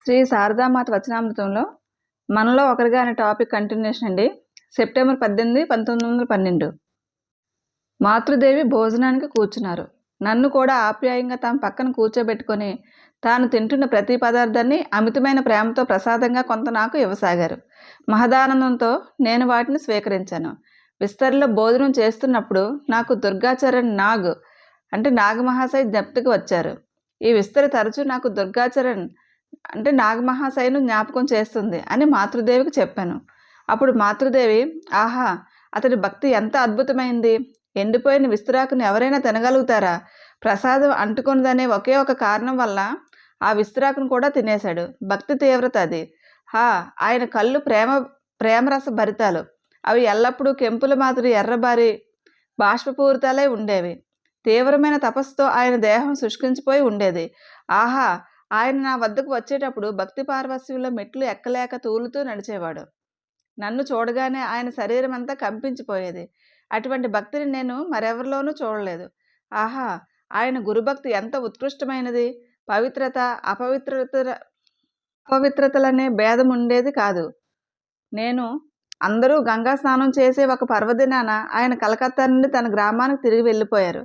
శ్రీ శారదామాత వచనామృతంలో మనలో ఒకరిగా అనే టాపిక్ కంటిన్యూషన్ అండి. సెప్టెంబర్ 18, 1912. మాతృదేవి భోజనానికి కూర్చున్నారు. నన్ను కూడా ఆప్యాయంగా తమ పక్కన కూర్చోబెట్టుకొని తాను తింటున్న ప్రతి పదార్థాన్ని అమితమైన ప్రేమతో ప్రసాదంగా కొంత నాకు ఇవ్వసాగారు. మహదానందంతో నేను వాటిని స్వీకరించాను. విస్తరిలో భోజనం చేస్తున్నప్పుడు నాకు దుర్గాచరణ్ నాగమహాశయ్ జ్ఞప్తికి వచ్చారు. ఈ విస్తరి తరచూ నాకు దుర్గాచరణ్ నాగమహాశయను జ్ఞాపకం చేస్తుంది అని మాతృదేవికి చెప్పాను. అప్పుడు మాతృదేవి, ఆహా, అతడి భక్తి ఎంత అద్భుతమైంది! ఎండిపోయిన విస్తరాకుని ఎవరైనా తినగలుగుతారా? ప్రసాదం అంటుకున్నదనే ఒకే ఒక కారణం వల్ల ఆ విస్తరాకును కూడా తినేశాడు. భక్తి తీవ్రత అది. ఆయన కళ్ళు ప్రేమరస భరితాలు. అవి ఎల్లప్పుడూ కెంపుల మాదిరి ఎర్రబారి బాష్పపూరితాలై ఉండేవి. తీవ్రమైన తపస్సుతో ఆయన దేహం శుష్కించిపోయి ఉండేది. ఆయన నా వద్దకు వచ్చేటప్పుడు భక్తి పార్వస్యంలో మెట్లు ఎక్కలేక తూలుతూ నడిచేవాడు. నన్ను చూడగానే ఆయన శరీరం అంతా కంపించిపోయేది. అటువంటి భక్తిని నేను మరెవరిలోనూ చూడలేదు. ఆయన గురుభక్తి ఎంత ఉత్కృష్టమైనది! పవిత్రత అపవిత్రతలనే భేదం ఉండేది కాదు. అందరూ గంగా స్నానం చేసే ఒక పర్వదినాన ఆయన కలకత్తా నుండి తన గ్రామానికి తిరిగి వెళ్ళిపోయారు.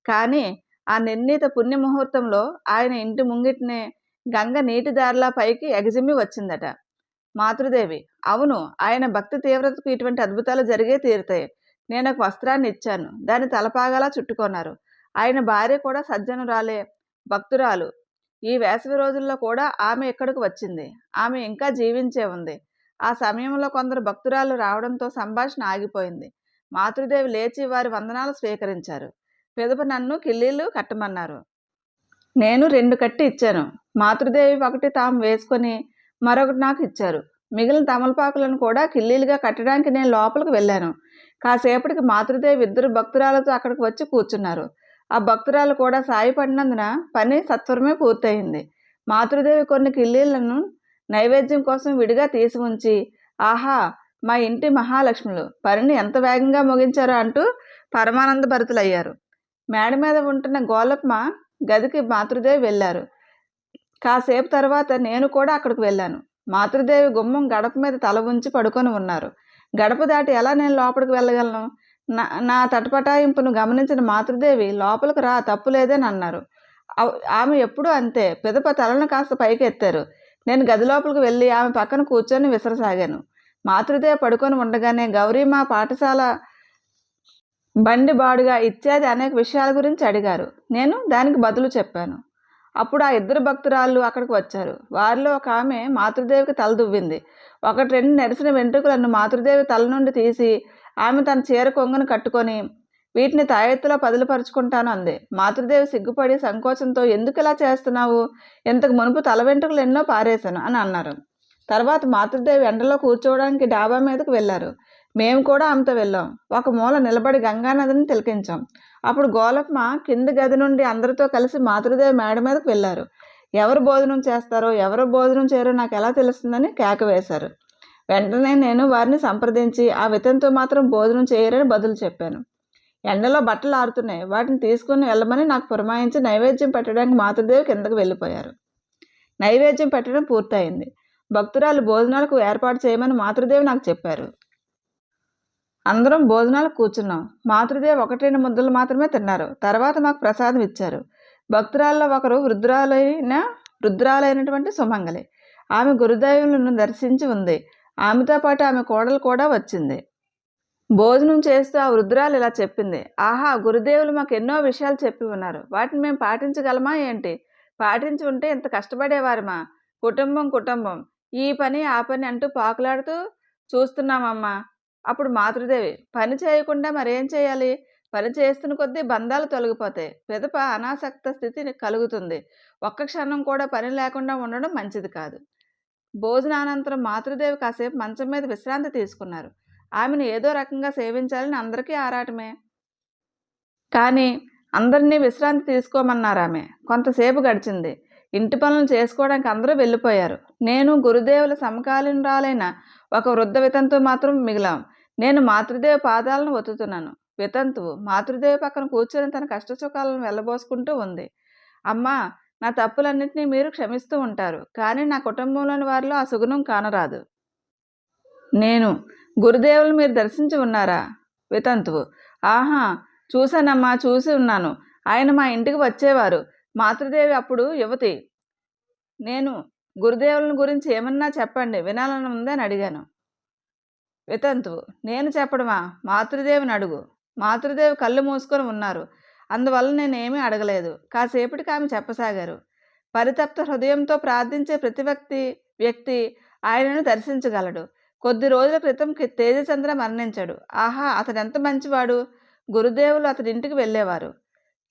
కానీ ఆ నిర్ణీత పుణ్యముహూర్తంలో ఆయన ఇంటి ముంగిటినే గంగ నీటి దారిలా పైకి ఎగజిమ్మి వచ్చిందట. మాతృదేవి, అవును, ఆయన భక్తి తీవ్రతకు ఇటువంటి అద్భుతాలు జరిగే తీరుతాయి. నేను ఒక వస్త్రాన్ని ఇచ్చాను. దాన్ని తలపాగాలా చుట్టుకున్నారు. ఆయన భార్య కూడా సజ్జనురాలే, భక్తురాలు. ఈ వేసవి రోజుల్లో కూడా ఆమె ఇక్కడికి వచ్చింది. ఆమె ఇంకా జీవించే ఉంది. ఆ సమయంలో కొందరు భక్తురాలు రావడంతో సంభాషణ ఆగిపోయింది. మాతృదేవి లేచి వారి వందనాలు స్వీకరించారు. పిదప నన్ను కిల్లీలు కట్టమన్నారు. నేను 2 కట్టి ఇచ్చాను. మాతృదేవి ఒకటి తాము వేసుకొని మరొకటి నాకు ఇచ్చారు. మిగిలిన తమలపాకులను కూడా కిల్లీలుగా కట్టడానికి నేను లోపలికి వెళ్ళాను. కాసేపటికి మాతృదేవి 2 భక్తురాలతో అక్కడికి వచ్చి కూర్చున్నారు. ఆ భక్తురాలు కూడా సాయపడినందున పని సత్వరమే పూర్తయింది. మాతృదేవి కొన్ని కిల్లీలను నైవేద్యం కోసం విడిగా తీసి ఉంచి, మా ఇంటి మహాలక్ష్ములు పనిని ఎంత వేగంగా ముగించారో అంటూ పరమానంద భరితులయ్యారు. మేడ మీద ఉంటున్న గోలప్మ గదికి మాతృదేవి వెళ్ళారు. కాసేపు తర్వాత నేను కూడా అక్కడికి వెళ్ళాను. మాతృదేవి గుమ్మం గడప మీద తల ఉంచి పడుకొని ఉన్నారు. గడప దాటి ఎలా నేను లోపలికి వెళ్ళగలను? నా తటపటాయింపును గమనించిన మాతృదేవి, లోపలికి రా, తప్పులేదని అన్నారు. ఆమె ఎప్పుడూ అంతే. పిదప తలను కాస్త పైకి ఎత్తారు. నేను గది లోపలికి వెళ్ళి ఆమె పక్కన కూర్చొని విసరసాగాను. మాతృదేవి పడుకొని ఉండగానే గౌరీ మా పాఠశాల బండి బాడుగా ఇత్యాది అనేక విషయాల గురించి అడిగారు. నేను దానికి బదులు చెప్పాను. అప్పుడు ఆ 2 భక్తురాళ్ళు అక్కడికి వచ్చారు. వారిలో ఒక ఆమె మాతృదేవికి తల దువ్వింది. 1-2 నెరిసిన వెంట్రుకలను మాతృదేవి తల నుండి తీసి ఆమె తన చీర కొంగును కట్టుకొని, వీటిని తాయెత్తులో పదిలపరుచుకుంటాను అంది. మాతృదేవి సిగ్గుపడి సంకోచంతో, ఎందుకు ఇలా చేస్తున్నావు? ఇంతకు మునుపు తల వెంట్రుకలు ఎన్నో పారేశాను అని అన్నారు. తర్వాత మాతృదేవి ఎండలో కూర్చోవడానికి డాబా మీదకు వెళ్ళారు. మేము కూడా ఆమెతో వెళ్ళాం. ఒక మూల నిలబడి గంగానదిని తిలకించాం. అప్పుడు గోలప్మ కింది గది నుండి అందరితో కలిసి మాతృదేవి మేడ మీదకు వెళ్ళారు. ఎవరు భోజనం చేస్తారో ఎవరు భోజనం చేయరో నాకు ఎలా తెలుస్తుందని కేక వేశారు. వెంటనే నేను వారిని సంప్రదించి ఆ వితంతో మాత్రం భోజనం చేయరని బదులు చెప్పాను. ఎండలో బట్టలు ఆరుతున్నాయి, వాటిని తీసుకుని వెళ్ళమని నాకు పురమాయించి నైవేద్యం పెట్టడానికి మాతృదేవి కిందకు వెళ్ళిపోయారు. నైవేద్యం పెట్టడం పూర్తయింది. భక్తురాలు భోజనాలకు ఏర్పాటు చేయమని మాతృదేవి నాకు చెప్పారు. అందరం భోజనాలకు కూర్చున్నాం. మాతృదేవి 1-2 ముద్దలు మాత్రమే తిన్నారు. తర్వాత మాకు ప్రసాదం ఇచ్చారు. భక్తురాల్లో ఒకరు వృద్ధురాలైనటువంటి సుమంగలి. ఆమె గురుదైవులను దర్శించి ఉంది. ఆమెతో పాటు ఆమె కోడలు కూడా వచ్చింది. భోజనం చేస్తూ ఆ వృద్ధురాలు ఇలా చెప్పింది. గురుదేవులు మాకు ఎన్నో విషయాలు చెప్పి ఉన్నారు. వాటిని మేము పాటించగలమా ఏంటి? పాటించి ఉంటే ఇంత కష్టపడేవారమా? కుటుంబం ఈ పని ఆ పని అంటూ పాకులాడుతూ చూస్తున్నామమ్మా. అప్పుడు మాతృదేవి, పని చేయకుండా మరేం చేయాలి? పని చేస్తున్న కొద్దీ బంధాలు తొలగిపోతాయి. పిదప అనాసక్త స్థితి కలుగుతుంది. ఒక్క క్షణం కూడా పని లేకుండా ఉండడం మంచిది కాదు. భోజనానంతరం మాతృదేవి కాసేపు మంచం మీద విశ్రాంతి తీసుకున్నారు. ఆమెను ఏదో రకంగా సేవించాలని అందరికీ ఆరాటమే. కానీ అందరినీ విశ్రాంతి తీసుకోమన్నారు ఆమె. కొంతసేపు గడిచింది. ఇంటి పనులు చేసుకోవడానికి అందరూ వెళ్ళిపోయారు. నేను గురుదేవుల సమకాలీనురాలైన ఒక వృద్ధ వితంతు మాత్రం మిగిలాం. నేను మాతృదేవి పాదాలను ఒత్తుతున్నాను. వితంతువు మాతృదేవి పక్కన కూర్చొని తన కష్టసుఖాలను వెళ్ళబోసుకుంటూ ఉంది. అమ్మా, నా తప్పులన్నింటినీ మీరు క్షమిస్తూ ఉంటారు. కానీ నా కుటుంబంలోని వారిలో ఆ సుగుణం కానరాదు. నేను గురుదేవులు మీరు దర్శించి ఉన్నారా? వితంతువు: ఆహా! చూశానమ్మా, చూసి ఉన్నాను. ఆయన మా ఇంటికి వచ్చేవారు. మాతృదేవి అప్పుడు యువతి. నేను గురుదేవులను గురించి ఏమన్నా చెప్పండి, వినాలని ఉందని అడిగాను. వితంతువు: నేను చెప్పడమా? మాతృదేవిని అడుగు. మాతృదేవి కళ్ళు మూసుకొని ఉన్నారు. అందువల్ల నేనేమీ అడగలేదు. కాసేపటికి ఆమె చెప్పసాగారు. పరితప్త హృదయంతో ప్రార్థించే ప్రతి వ్యక్తి ఆయనను దర్శించగలడు. కొద్ది రోజుల క్రితం తేజచంద్ర మరణించాడు. ఆహా! అతడెంత మంచివాడు. గురుదేవులు అతడి ఇంటికి వెళ్ళేవారు.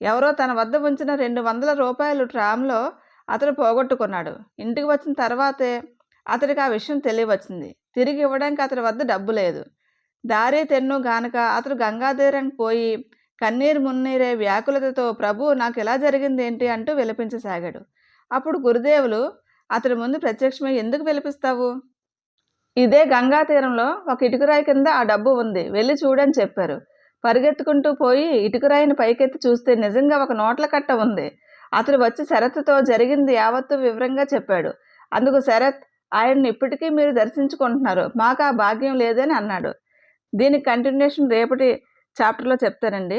ఎవరో తన వద్ద ఉంచిన 200 రూపాయలు ట్రామ్లో అతడు పోగొట్టుకున్నాడు. ఇంటికి వచ్చిన తర్వాతే అతడికి ఆ విషయం తెలియవచ్చింది. తిరిగి ఇవ్వడానికి అతడి వద్ద డబ్బు లేదు. దారి తెన్ను గానక అతడు గంగాతీరానికి పోయి కన్నీరు మున్నీరే వ్యాకులతతో ప్రభు నాకు ఇలా జరిగిందేంటి అంటూ విలపించసాగాడు. అప్పుడు గురుదేవులు అతడి ముందు ప్రత్యక్షమై, ఎందుకు విలపిస్తావు? ఇదే గంగా తీరంలో ఒక ఇటుకరాయి కింద ఆ డబ్బు ఉంది, వెళ్ళి చూడని చెప్పారు. పరిగెత్తుకుంటూ పోయి ఇటుకరాయిని పైకెత్తి చూస్తే నిజంగా ఒక నోట్ల కట్ట ఉంది. అతడు వచ్చి శరత్తో జరిగింది యావత్తు వివరంగా చెప్పాడు. అందుకు శరత్, ఆయన్ని ఇప్పటికీ మీరు దర్శించుకుంటున్నారు, మాకు ఆ భాగ్యం లేదని అన్నాడు. దీనికి కంటిన్యూషన్ రేపటి చాప్టర్లో చెప్తానండి.